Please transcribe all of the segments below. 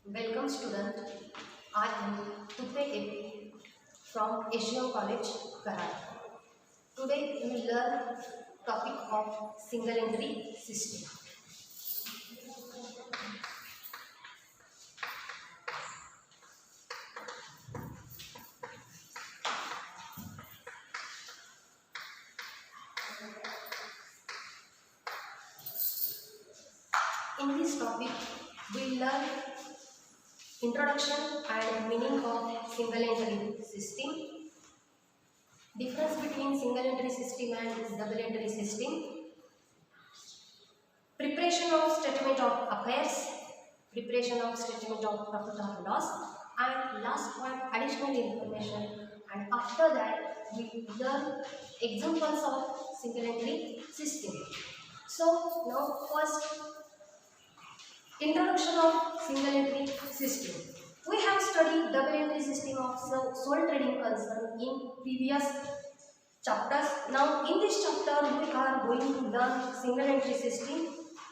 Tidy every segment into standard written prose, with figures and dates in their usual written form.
Welcome student. I am Tupe AP from Asian College, Karad. Today we will learn topic of single entry system. In this topic we will learn introduction and meaning of single entry system, difference between single entry system and double entry system, preparation of statement of affairs, preparation of statement of profit or loss, and last one additional information. And after that we learn examples of single entry system. So now first, introduction of single entry system. We have studied double entry system of sole trading concern in previous chapters. Now in this chapter we are going to learn single entry system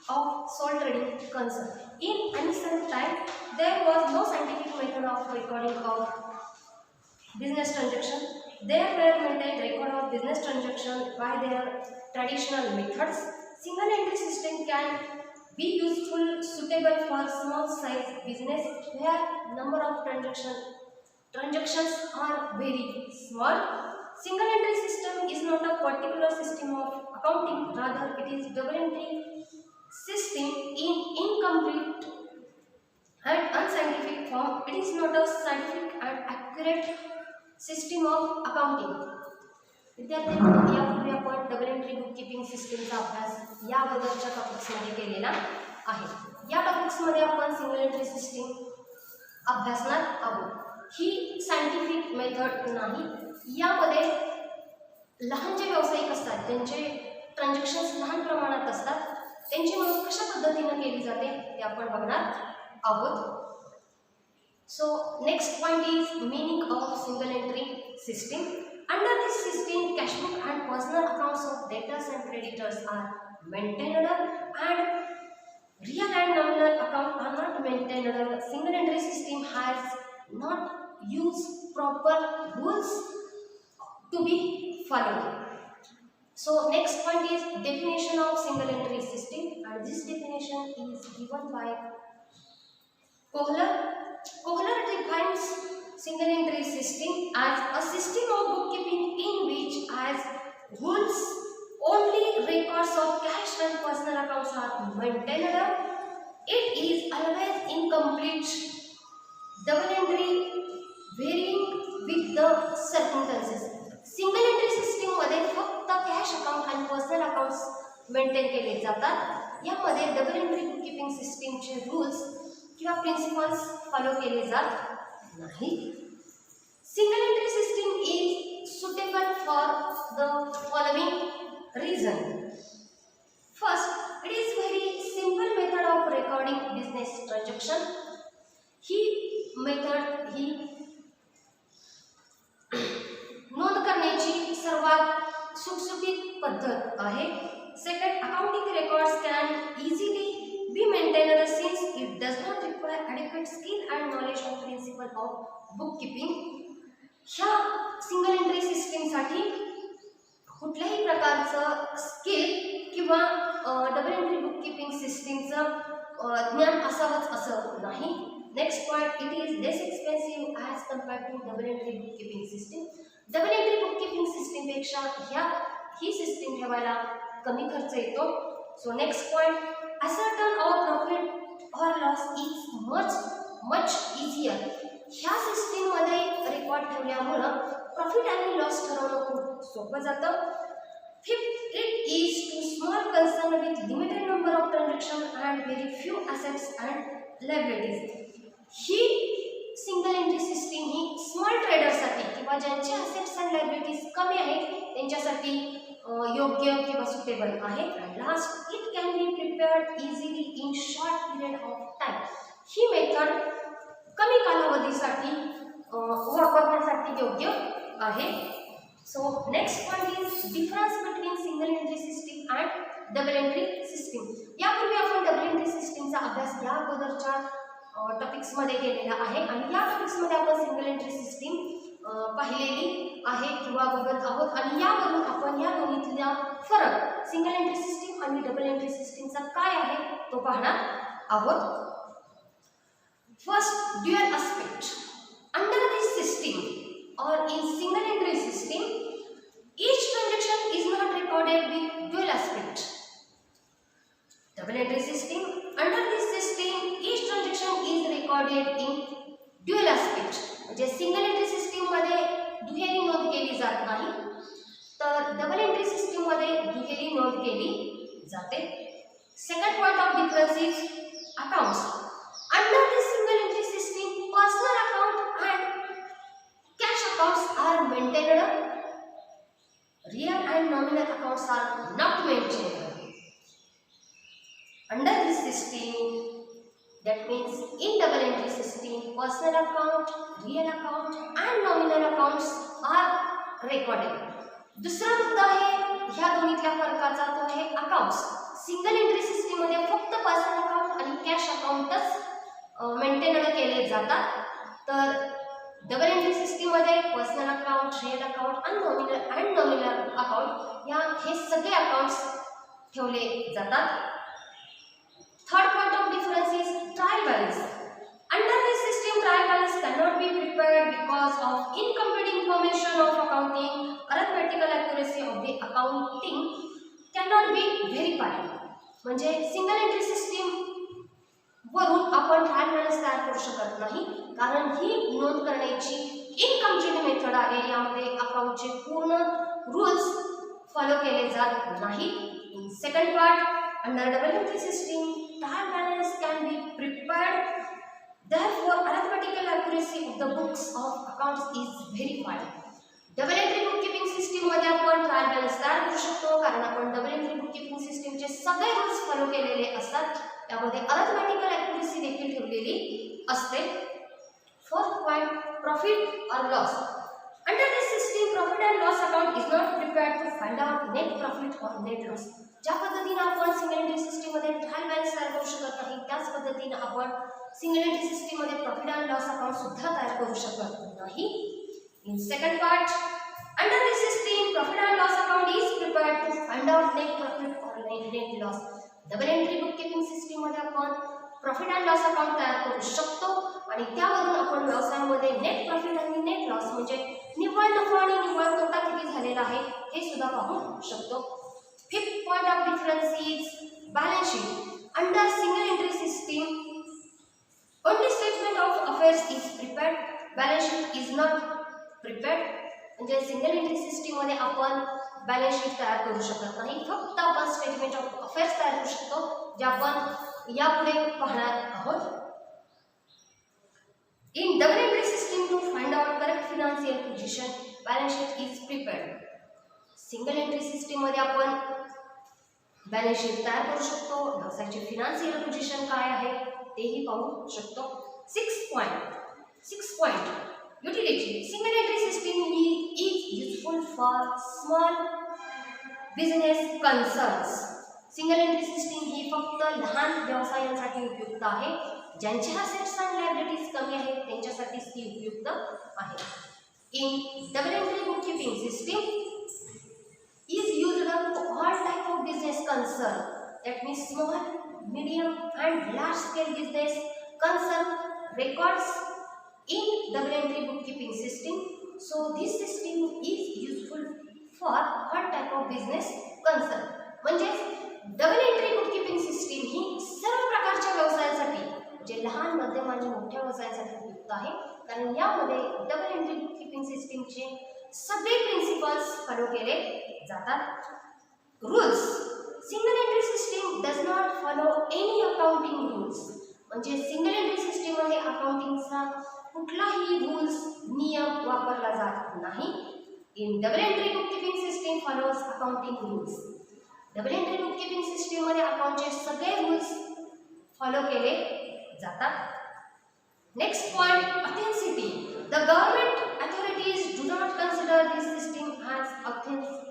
of sole trading concern. In ancient time there was no scientific method of recording of business transaction. There were maintained record of business transaction by their traditional methods. Single entry system can be useful, suitable for small size business where number of transactions are very small. Single entry system is not a particular system of accounting, rather it is double entry system in incomplete and unscientific form. It is not a scientific and accurate system of accounting. विद्यार्थ्यांनो, यापूर्वी आपण double entry book keeping सिस्टीमचा अभ्यास या अगोदरच्या टॉपिक्समध्ये केलेला आहे. या टॉपिक्समध्ये आपण सिंगल एंट्री सिस्टीम अभ्यासणार आहोत. ही सायंटिफिक मेथड नाही. यामध्ये लहान जे व्यावसायिक असतात त्यांचे ट्रान्झॅक्शन्स लहान प्रमाणात असतात, त्यांची नोंद कशा पद्धतीने केली जाते ते आपण बघणार आहोत. सो next point is meaning of single entry system. Under this system, cash book and personal accounts of debtors and creditors are maintained and real and nominal accounts are not maintained. Single entry system has not used proper rules to be followed. So next point is definition of single entry system, and this definition is given by Kohler. Kohler defines single entry system as a system of bookkeeping in which as rules only records of cash and personal accounts are maintained. It is always incomplete. Double entry varying with the circumstances. Single entry system मध्ये फक्त cash account आणि personal accounts maintain केले जातात. यामध्ये double entry bookkeeping सिस्टीमचे rules किंवा principles follow केले जात नाही. Single entry system is suitable for the following reason. First, it is very simple method of recording business transaction. ही मेथड ही नोंद करण्याची सर्वात सुटसुटीत पद्धत आहे. Second, accounting records can easily be maintained since it does not require adequate skill and knowledge of principle of bookkeeping. ह्या single entry सिस्टीमसाठी कुठल्याही प्रकारचं स्किल किंवा डबल एंट्री बुककीपिंग सिस्टीमचं ज्ञान असावंच असं नाही. Next point, it is less expensive as compared to double entry bookkeeping system. Double entry bookkeeping सिस्टीमपेक्षा ही सिस्टीम ठेवायला कमी खर्च येतो. So next point, ascertain our profit or loss is much easier. ह्या सिस्टीममध्ये रेकॉर्ड ठेवल्यामुळं प्रॉफिट आणि लॉस ठरवणं खूप सोपं जातं. Fifth, it is to small concern with limited number of transaction and very few assets and liabilities. ही single entry system ही स्मॉल ट्रेडरसाठी किंवा ज्यांचे असेट्स अँड लायबिलिटीज कमी आहेत त्यांच्यासाठी योग्य किंवा सुटेबल आहे. Last, it can be prepared easily in short period of time. He method कमी कालावधीसाठी वापरण्यासाठी योग्य आहे. सो next point is difference between single entry system and double entry system. यापूर्वी आपण डबल एंट्री सिस्टीमचा अभ्यास या अगोदरच्या टॉपिक्समध्ये गेलेला आहे आणि या टॉपिक्समध्ये आपण सिंगल एंट्री सिस्टीम पाहिलेली आहे किंवा बघत आहोत आणि यावरून आपण या दोन्हीतला फरक सिंगल एंट्री सिस्टीम आणि डबल एंट्री सिस्टीमचा काय आहे तो पाहणार आहोत. First, dual aspect. Under this system or in single entry system, each transaction is not recorded with dual aspect. Double entry system, under this system each transaction is recorded in dual aspect. म्हणजे single entry system मध्ये दुहेरी नोंद केली जात नाही, तर double entry system मध्ये दुहेरी नोंद केली जाते. Second point of difference is accounts. Under this single entry system personal account and cash accounts are maintained. Real and nominal accounts are not maintained. Under this system, that means in double entry system, personal account, real account and nominal accounts are recorded. दुसरा मुद्दा आहे ह्या दोन्हीतल्या फरकाचा तो आहे accounts. Single entry system मध्ये फक्त personal account आणि cash अकाउंटच maintain केले जातात, तर डबल एंट्री सिस्टीम मध्ये पर्सनल अकाउंट, रियल अकाउंट आणि नॉमिनल अकाउंट या हे सगळे अकाउंट्स ठेवले जातात. Third point of difference is trial balance. Under this system trial balance cannot be prepared because of incomplete information of accounting. Arithmetical accuracy of the accounting cannot be verified. म्हणजे single entry system वरून आपण trial balance तयार करू शकत नाही, कारण ही नोंद करण्याची इनकम्प्लीट मेथड आहे. यामध्ये अकाउंटचे पूर्ण रूल्स फॉलो केले जात नाही. In second part, under double entry system trial balance can be prepared. Therefore, arithmetical accuracy of the books of accounts is verified. Double entry book keeping system मध्ये आपण trial balance तयार करू शकतो, कारण आपण डबल एंट्री बुक कीपिंग सिस्टीमचे सगळे rules follow केलेले असतात. त्यामध्ये अरिथमेटिकल ॲक्युरसी देखील ठेवलेली असते. फोर्थ पॉइंट, प्रॉफिट और loss. Under this system profit and loss account is not prepared to find out net profit और नेट लॉस. ज्या पद्धतीने आपण सिंगल एंट्री सिस्टीम मध्ये ट्रायल बॅलन्स तयार करू शकत नाही, त्याच पद्धतीने आपण सिंगल एंट्री सिस्टीम मध्ये प्रॉफिट अँड लॉस अकाउंट सुद्धा तयार करू शकत नाही. In second part, under this system profit and loss account is prepared to find out net profit और net loss. Double entry book keeping system मध्ये आपण profit and loss account तयार करू शकतो आणि त्यावरून आपण व्यवसायामध्ये नेट प्रॉफिट आणि नेट लॉस म्हणजे निव्वळ नफा आणि निव्वळ तोटा किती झालेला आहे हे सुद्धा पाहू शकतो. Fifth point of difference is balance sheet. Under single entry system only statement of affairs is prepared, balance sheet is not prepared. म्हणजे सिंगल एंट्री सिस्टीम मध्ये आपण बॅलन्स शीट तयार करू शकत नाही, फक्त आपण स्टेटमेंट ऑफ अफेअर्स तयार करू शकतो, जे आपण यापुढे पाहणार आहोत. In double entry system to find out correct financial position balance sheet is prepared. Single entry system मध्ये आपण बॅलन्स शीट तयार करू शकतो, व्यवसायाचे फिनान्शियल पोझिशन काय आहे तेही पाहू शकतो. Six point utility. Single entry system is useful for small business concerns. Single entry system ही फक्त लहान व्यवसायांसाठी उपयुक्त आहे, ज्यांच्या असेट्स आणि लायबिलिटीज कमी आहेत त्यांच्यासाठीच ती उपयुक्त आहे. इन double entry book keeping system is used to all type of business concern, that means small, medium and large scale business concern records in double entry bookkeeping system. So this system is useful for all type of business concern. म्हणजे double entry bookkeeping system ही सर्व प्रकारच्या व्यवसायासाठी जे लहान, मध्यम आणि मोठ्या व्यवसायासाठी उपयुक्त आहे, कारण यामध्ये डबल एंट्री बुककीपिंग सिस्टीमचे सगळे प्रिन्सिपल्स फॉलो केले जातात. Rules. Single entry system does not follow any accounting rules. म्हणजे सिंगल एंट्री सिस्टीम मध्ये अकाउंटिंगचा कुठलाही रूल्स नियम वापरला जात नाही. इन double entry bookkeeping system follows accounting rules. Double entry bookkeeping system मध्ये अकाउंटचे सगळे रूल्स फॉलो केले जातात. Next point, authenticity. The government authorities do not consider this system as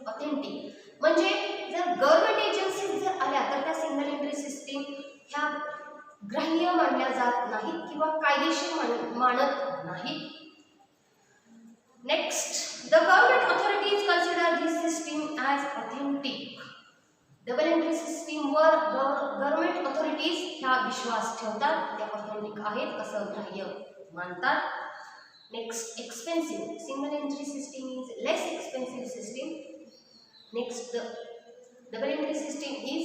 authentic. म्हणजे जर गव्हर्नमेंट एजन्सीज जर आल्या तर त्या सिंगल एंट्री सिस्टीम ह्या ग्राह्य मानल्या जात नाहीत किंवा कायदेशीर मानत नाहीत. Next, the government authorities consider this system as authentic. Double entry सिस्टीमवर गव्हर्नमेंट ऑथॉरिटीज ह्या विश्वास ठेवतात, त्या ऑथेंटिक आहेत असं ग्राह्य मानतात. Next, expensive. Single entry system is less expensive system. Next, double entry system is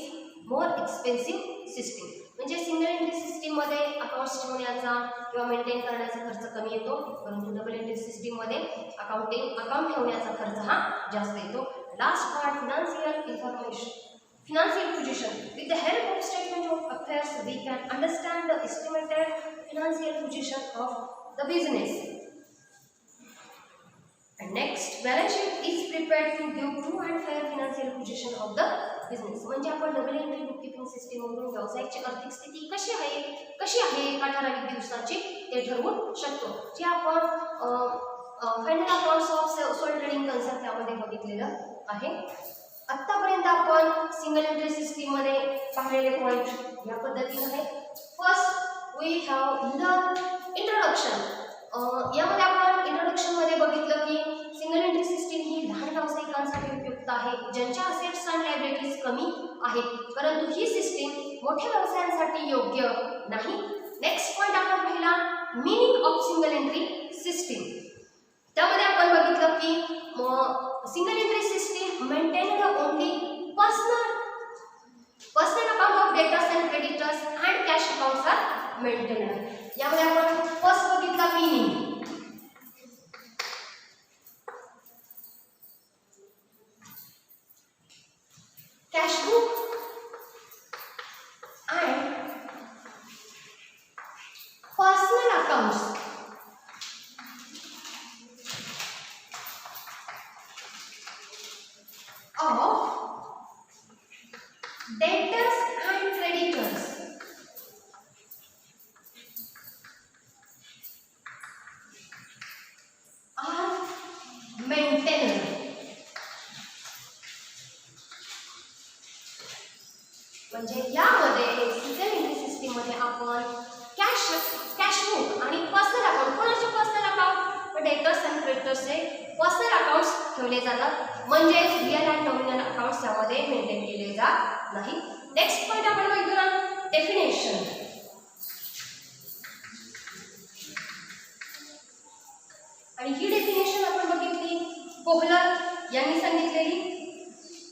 more expensive system. म्हणजे सिंगल एंट्री सिस्टीममध्ये अकाउंट्स ठेवण्याचा किंवा मेंटेन करण्याचा खर्च कमी येतो, परंतु डबल एंट्री सिस्टीममध्ये अकाउंट ठेवण्याचा खर्च हा जास्त येतो. Last part, financial information. Financial position. With the help of statement of affairs, we can understand the estimated financial position of the business. And next, balance sheet is prepared to give true and fair financial position of the business. म्हणजे आपण double entry bookkeeping system वापरून व्यवसायाची आर्थिक स्थिती कशी आहे एका ठराविक दिवसाची ते ठरवू शकतो. जे आपण final accounts of sole trading concept त्यामध्ये बघितलेलं आहे. आतापर्यंत आपण सिंगल एंट्री सिस्टीम मध्ये पाहिलेले पॉइंट या पद्धतीने आहेत. First we have learn introduction. यामध्ये आपण इंट्रोडक्शन मध्ये बघितलं की सिंगल एंट्री सिस्टीम ही लहान व्यावसायिकांसाठी उपयुक्त आहे ज्यांच्या असेट्स अँड लायबिलिटीज कमी आहेत, परंतु ही सिस्टीम मोठ्या व्यवसायांसाठी योग्य नाही. नेक्स्ट पॉइंट आपण पाहिला meaning of single entry system. त्यामध्ये आपण बघितलं की single entry system maintain only personal account of debtors and creditors and cash accounts are maintain. यामध्ये आपण फर्स्ट बघितला meaning. Cash book and personal accounts debtors and creditors are maintained. म्हणजे यामध्ये single entry system मध्ये आपण cashbook आणि personal account, कोणाचे personal account, debtors and क्रेडिटर्सचे पर्सनल अकाउंट्स ठेवले जातात. म्हणजे रिअल अँड नॉमिनल अकाउंट्स यामध्ये मेंटेन केले जात नाही. नेक्स्ट पॉइंट आपण बघूया डेफिनेशन. आणि ही डेफिनेशन आपण बघितली कोहलर यांनी सांगितलेली.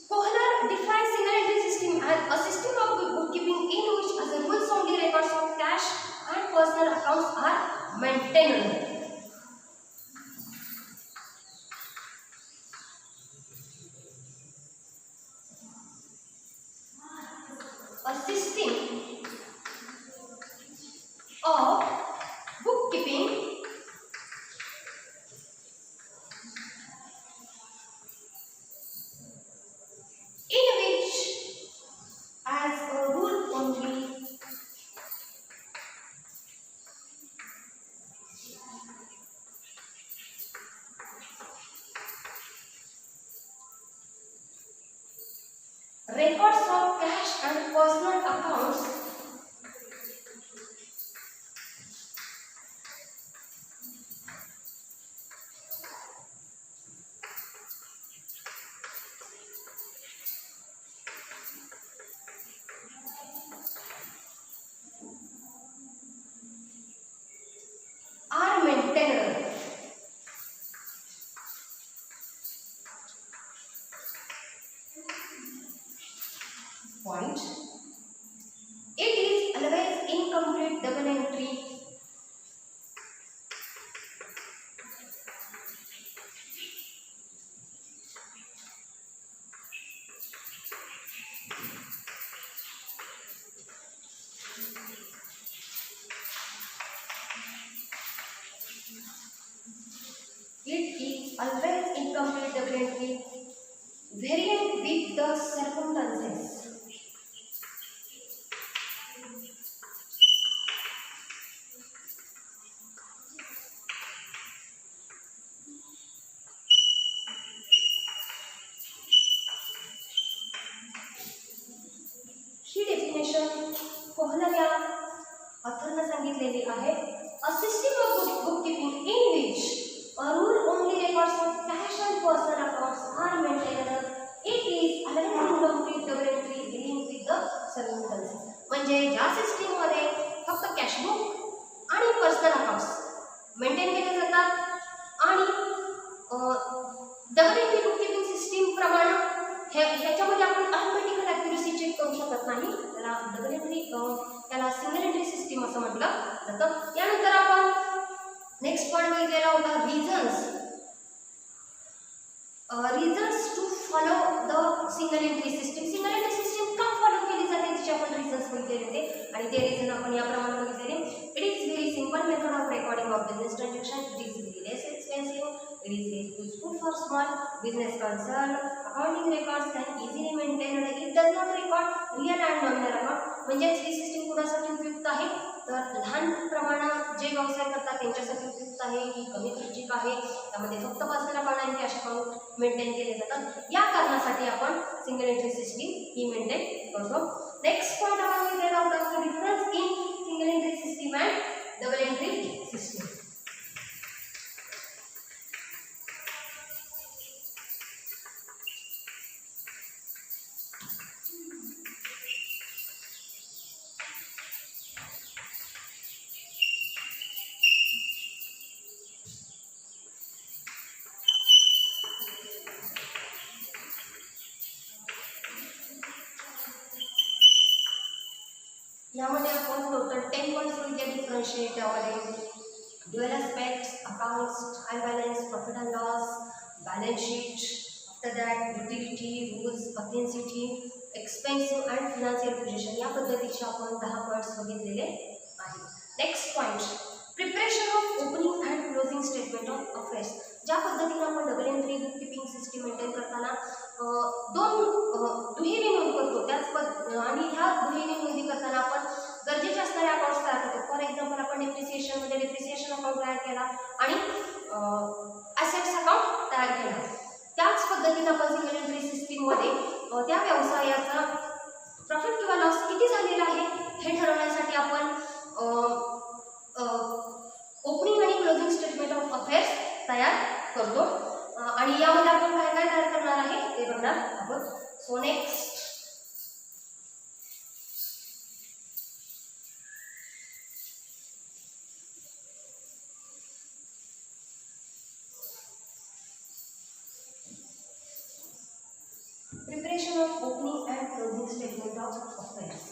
Kohler defines single entry system as a system of bookkeeping in which as a rules only records of cash and personal accounts are maintained. A system of bookkeeping in which as a rule only records of cash and personal accounts are maintained. Point. It is always incomplete double entry. It is always incomplete double entry, variant with the circumstances. ही definition Kohler या दिलेली आहे. A system of book keeping in which rule only records of cash and personal accounts are maintained. It is another complete double entry dealing with the serving concept. म्हणजे ज्या system मध्ये फक्त cashbook आणि personal accounts maintain केले जातात आणि double entry book keeping system प्रमाणे ह्याच्यामध्ये आपण अल्फाबेटिकल ॲक्युरसी चेक करू शकत नाही. त्याला डबल एंट्री त्याला सिंगल एंट्री सिस्टीम असं म्हटलं जातं. यानंतर आपण नेक्स्ट पॉईंट बघितलेला होता reasons to follow the single entry system. Single entry system का फॉलो केली जाते तिचे आपण रिझन्स बघितलेले होते आणि ते रिझन आपण याप्रमाणे बघितलेले. It is very simple method of recording of business transaction. It is very less expensive. It is very useful for small business concern. Accounting records can easily maintain. It does not record real and nominal account. म्हणजेच ही system कुणासाठी उपयुक्त आहे तर लहान प्रमाणात जे व्यवसाय करतात त्यांच्यासाठी उपयुक्त आहे. ही कमी खर्चिक आहे. त्यामध्ये फक्त पर्सनल अकाउंट आणि कॅश अकाउंट मेंटेन केले जातात. या कारणासाठी आपण सिंगल एंट्री सिस्टीम ही मेंटेन करतो. नेक्स्ट पॉईंट आपण बघितलेला होता की difference in single entry system and double entry system. यामध्ये आपण टोटल 10 पॉईंट्स बघितले डिफरन्शिएट. त्यामध्ये dual aspects, accounts, trial balance, profit and loss, balance sheet, after that utility, rules, authenticity, expensive and financial position. या पद्धतीचे आपण 10 points बघितलेले आहेत. Next point preparation of opening and closing statement of affairs. ज्या पद्धतीने आपण double entry book keeping system maintain करताना दुहेरी नोंद करतो त्याच आणि ह्या दुहेरी नोंदी करताना आपण गरजेचे असणारे अकाउंट्स तयार करतो. फॉर एक्झाम्पल आपण डेप्रिसिएशनमध्ये डेप्रिसिएशन अकाउंट तयार केला आणि ॲसेट्स अकाउंट तयार केला. त्याच पद्धतीने आपण सिंगल एंट्री सिस्टीममध्ये त्या व्यवसायाचा प्रॉफिट किंवा लॉस किती झालेला आहे हे ठरवण्यासाठी आपण ओपनिंग आणि क्लोजिंग स्टेटमेंट ऑफ अफेअर्स तयार करतो. आणि यामध्ये आपण काय काय तयार करणार आहे ते बघणार आहोत. So next preparation of opening and closing statement of affairs.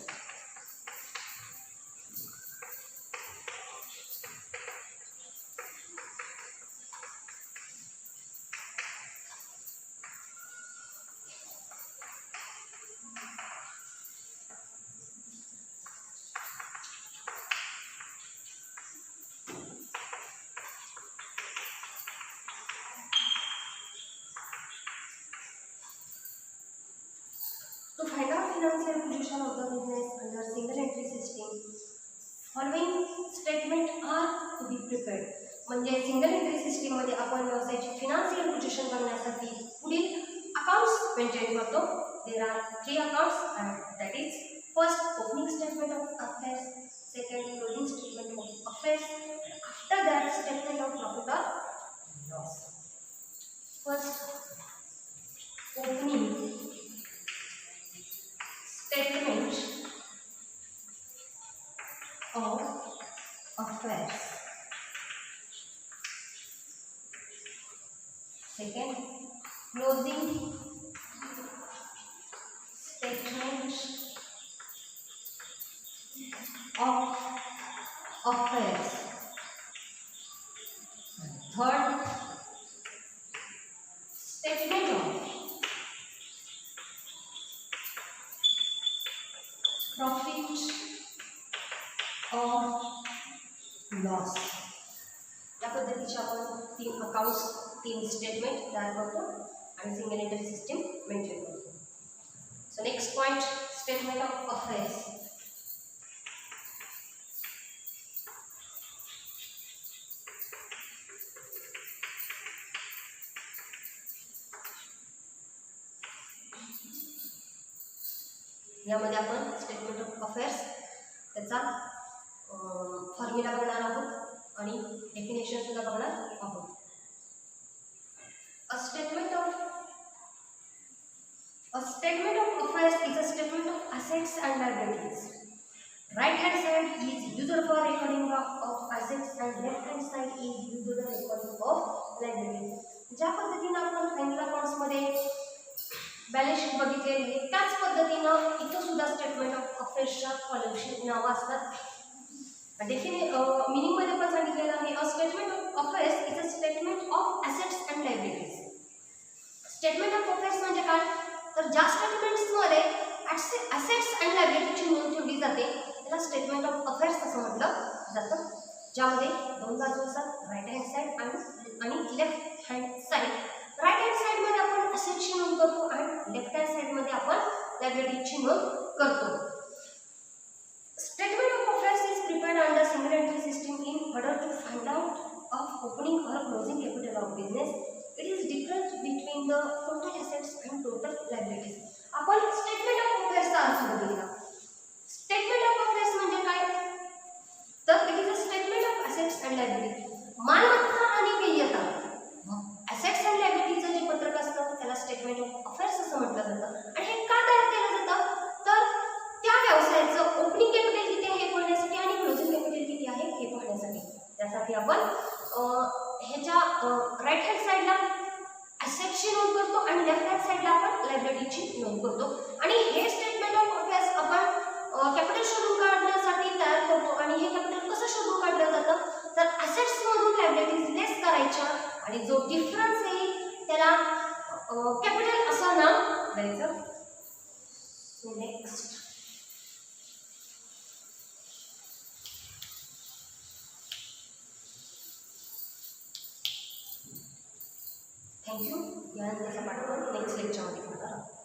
To find out financial position of the business under single entry system, following statement are to be prepared. म्हणजे सिंगल एंट्री सिस्टीम मध्ये आपण व्यवसायाची financial position करण्यासाठी पुढील accounts maintain करतो. There are 3 accounts and that is first opening statement of affairs, second closing statement of affairs, after that statement of profit or loss. First opening statement of affairs, second closing statement of affairs, third statement of profit और loss. या पद्धतीचे आपण 3 accounts 3 statement तयार करतो आणि single entry system maintain करतो. सो next point statement of affairs. यामध्ये आपण स्टेटमेंट ऑफ अफेअर्स त्याचा फॉर्मॅट फॉर्म्युला बघणार आहोत आणि डेफिनेशन सुद्धा बघणार आहोत. A statement of affairs is a statement of assets and liabilities. Right hand side is used for recording of assets and left hand side is used for recording of liabilities. ज्या पद्धतीने आपण final accounts मध्ये balance sheet बघितलेली त्याच पद्धतीनं इथं सुद्धा statement of अफेअर्सच्या कॉलमची नावं असतात. मीनिंग मध्ये पण सांगितलेलं आहे. A statement of affairs is a statement of assets and liabilities. Statement of affairs म्हणजे काय, तर ज्या स्टेटमेंट्समध्ये असेट्स अँड लायबिलिटीची नोंद ठेवली जाते त्याला स्टेटमेंट ऑफ अफेअर्स असं म्हटलं जातं. ज्यामध्ये दोन बाजू असतात, राईट हँड साईड आणि left hand side. Right hand साईडमध्ये आपण असेट्सची नोंद करतो आणि लेफ्ट हँड साईडमध्ये आपण लायबिलिटीची नोंद करतो. Statement of affairs is prepared under single entry system in order to find out of opening or closing capital of business. It is different between the total assets and total liabilities. आपण statement of affairs चा अर्थ बघूया. Statement of affairs म्हणजे काय, तर it is a statement of assets and liability. मालमत्ता आणि देयता, assets and लायबिलिटीचं जे पत्रक असतं त्याला स्टेटमेंट ऑफ अफेअर्स असं म्हटलं जातं. आणि हे का तयार केलं जातं, तर त्या व्यवसायाचं ओपनिंग कॅपिटल किती आहे हे पाहण्यासाठी आणि क्लोजिंग कॅपिटल किती आहे हे पाहण्यासाठी. त्यासाठी आपण ह्याच्या राईट हँड साईडला असेट्सची नोंद करतो आणि लेफ्ट हँड साईडला आपण लायबिलिटीची नोंद करतो. आणि हे स्टेटमेंट ऑफ अफेअर्स आपण कॅपिटल शोधून काढण्यासाठी तयार करतो. आणि हे कॅपिटल कसं शोधून काढलं जातं, तर असेट्समधून लायबिलिटीज लेस करायच्या आणि जो डिफरन्स येईल त्याला कॅपिटल असं नाव द्यायचं. Next thank you. यानंतरचा पाठ आपण नेक्स्ट लेक्चरमध्ये करणार आहोत.